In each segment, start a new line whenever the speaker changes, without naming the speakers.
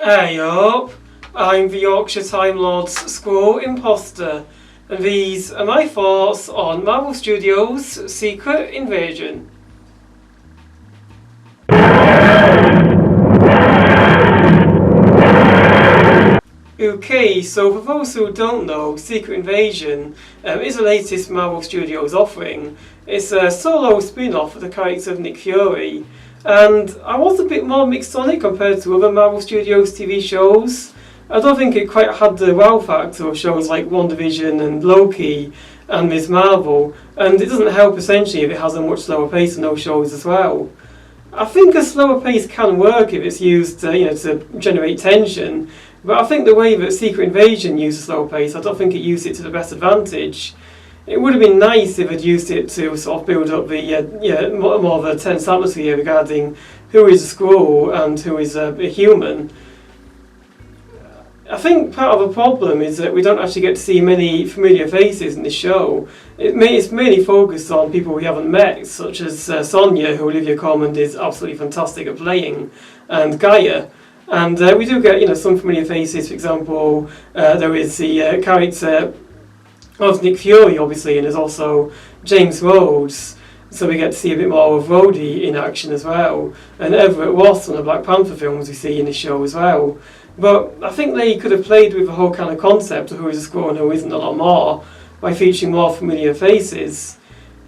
Hey up, I'm the Yorkshire Time Lord's Squirrel Imposter, and these are my thoughts on Marvel Studios' Secret Invasion. Okay, so for those who don't know, Secret Invasion is the latest Marvel Studios offering. It's a solo spin-off of the character of Nick Fury, and I was a bit more mixed on it compared to other Marvel Studios TV shows. I don't think it quite had the wow factor of shows like WandaVision and Loki and Ms. Marvel, and it doesn't help essentially if it has a much slower pace than those shows as well. I think a slower pace can work if it's used to generate tension, but I think the way that Secret Invasion used a slow pace, I don't think it used it to the best advantage. It would have been nice if it used it to sort of build up the more of a tense atmosphere regarding who is a Skrull and who is a human. I think part of the problem is that we don't actually get to see many familiar faces in the show. It's mainly focused on people we haven't met, such as Sonya, who Olivia Colman is absolutely fantastic at playing, and Gaia. And we do get some familiar faces. For example, there is the character of Nick Fury, obviously, and there's also James Rhodes. So we get to see a bit more of Rhodey in action as well. And Everett Ross from the Black Panther films we see in the show as well. But I think they could have played with the whole kind of concept of who is a Skrull and who isn't a lot more by featuring more familiar faces.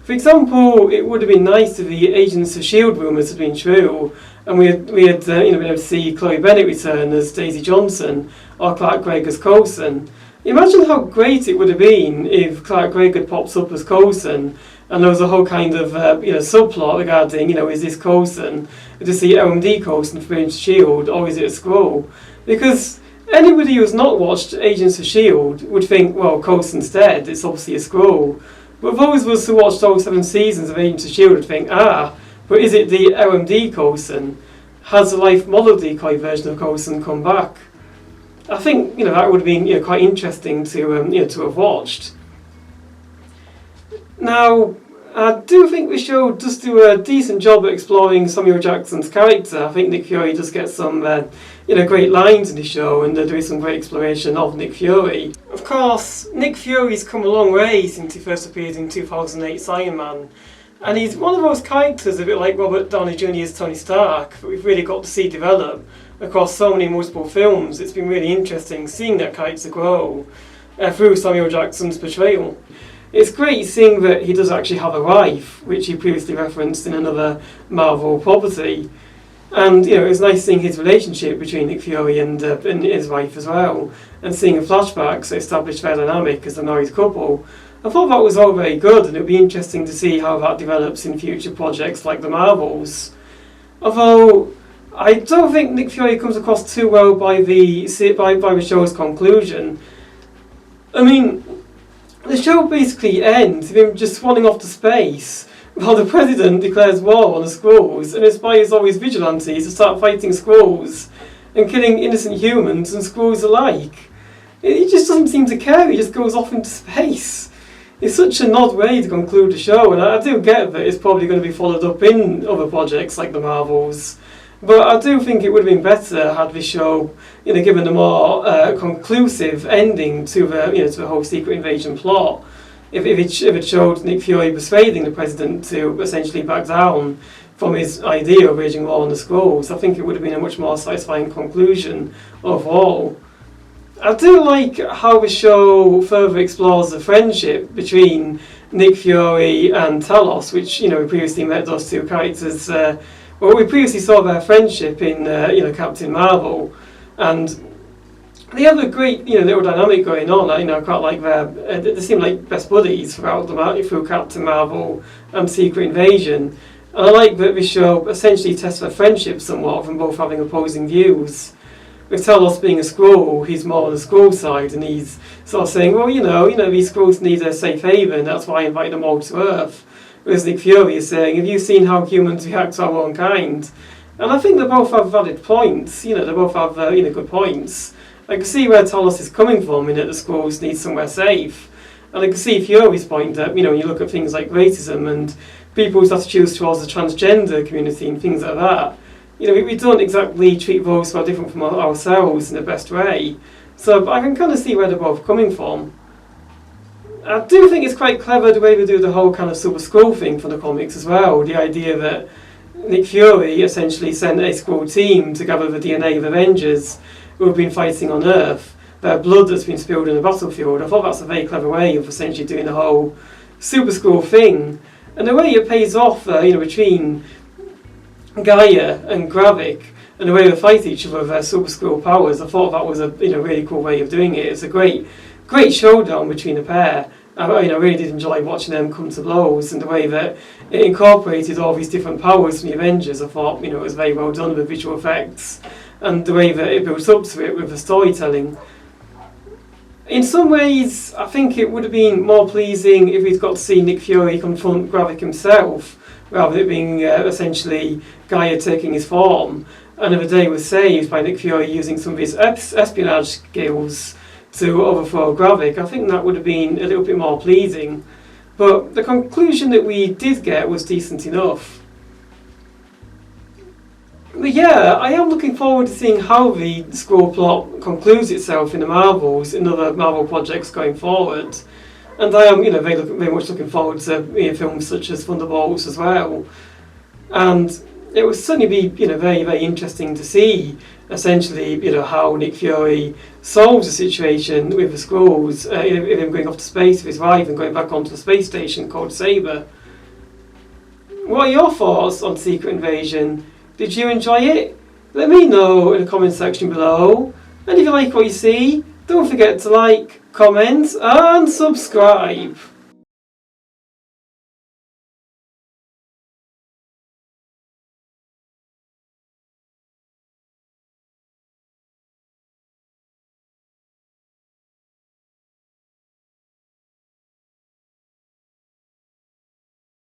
For example, it would have been nice if the Agents of S.H.I.E.L.D. rumours had been true, and we had been able to see Chloe Bennett return as Daisy Johnson or Clark Gregg as Coulson. Imagine how great it would have been if Clark Gregg had popped up as Coulson, and there was a whole kind of subplot regarding is this Coulson? Is the LMD Coulson from Agents of S.H.I.E.L.D. or is it a Skrull? Because anybody who's not watched Agents of S.H.I.E.L.D. would think, well, Coulson's dead, it's obviously a Skrull. But those of us who watched all 7 seasons of Agents of S.H.I.E.L.D. would think, but is it the LMD Coulson? Has the life model decoy version of Coulson come back? I think that would have been quite interesting to have watched. Now, I do think the show does do a decent job at exploring Samuel Jackson's character. I think Nick Fury does get some great lines in the show, and there is some great exploration of Nick Fury. Of course, Nick Fury's come a long way since he first appeared in 2008's Iron Man, and he's one of those characters a bit like Robert Downey Jr.'s Tony Stark that we've really got to see develop across so many multiple films. It's been really interesting seeing that character grow through Samuel Jackson's portrayal. It's great seeing that he does actually have a wife, which he previously referenced in another Marvel property. And it was nice seeing his relationship between Nick Fury and his wife as well, and seeing flashbacks that established their dynamic as a married couple. I thought that was all very good, and it would be interesting to see how that develops in future projects like the Marvels. Although I don't think Nick Fury comes across too well by the show's conclusion. I mean, the show basically ends with him just swanning off to space, while the President declares war on the Skrulls and inspires all his vigilantes to start fighting Skrulls and killing innocent humans and Skrulls alike. He just doesn't seem to care, he just goes off into space. It's such an odd way to conclude the show, and I do get that it's probably going to be followed up in other projects like the Marvels. But I do think it would have been better had this show, given a more conclusive ending to the whole Secret Invasion plot. If it showed Nick Fury persuading the President to essentially back down from his idea of waging war on the Skrulls, I think it would have been a much more satisfying conclusion overall. I do like how the show further explores the friendship between Nick Fury and Talos, which we previously met those two characters. We previously saw their friendship in Captain Marvel, and they have a great little dynamic going on. I quite like they seem like best buddies through Captain Marvel and Secret Invasion, and I like that this show essentially tests their friendship somewhat from both having opposing views. With Talos being a Skrull, he's more on the Skrull side, and he's sort of saying, well, these Skrulls need a safe haven, that's why I invite them all to Earth. Whereas Nick Fury is saying, have you seen how humans react to our own kind? And I think they both have valid points, they both have good points. I can see where Talos is coming from in that the Skrulls need somewhere safe. And I can see Fury's point that, when you look at things like racism and people's attitudes towards the transgender community and things like that, we don't exactly treat those who are different from ourselves in the best way. So I can kind of see where they're both coming from. I do think it's quite clever the way they do the whole kind of Super Skrull thing for the comics as well. The idea that Nick Fury essentially sent a Skrull team to gather the DNA of Avengers who have been fighting on Earth, their blood that's been spilled in the battlefield. I thought that's a very clever way of essentially doing the whole Super Skrull thing. And the way it pays off, between Gaia and Gravik, and the way they fight each other with their Super Skrull powers, I thought that was a really cool way of doing it. It's a great showdown between the pair. I really did enjoy watching them come to blows, and the way that it incorporated all these different powers from the Avengers. I thought it was very well done with the visual effects, and the way that it builds up to it with the storytelling. In some ways, I think it would have been more pleasing if we'd got to see Nick Fury confront Gravik himself, rather than it being essentially Gaia taking his form, and if the day was saved by Nick Fury using some of his espionage skills to overthrow Gravik. I think that would have been a little bit more pleasing. But the conclusion that we did get was decent enough. But yeah, I am looking forward to seeing how the Skrull plot concludes itself in the Marvels, in other Marvel projects going forward. And I am, very much looking forward to films such as Thunderbolts as well. And it would certainly be, very, very interesting to see, essentially, how Nick Fury solves the situation with the Skrulls, him going off to space with his wife and going back onto the space station called Saber. What are your thoughts on Secret Invasion? Did you enjoy it? Let me know in the comment section below. And if you like what you see, don't forget to like, comment and subscribe.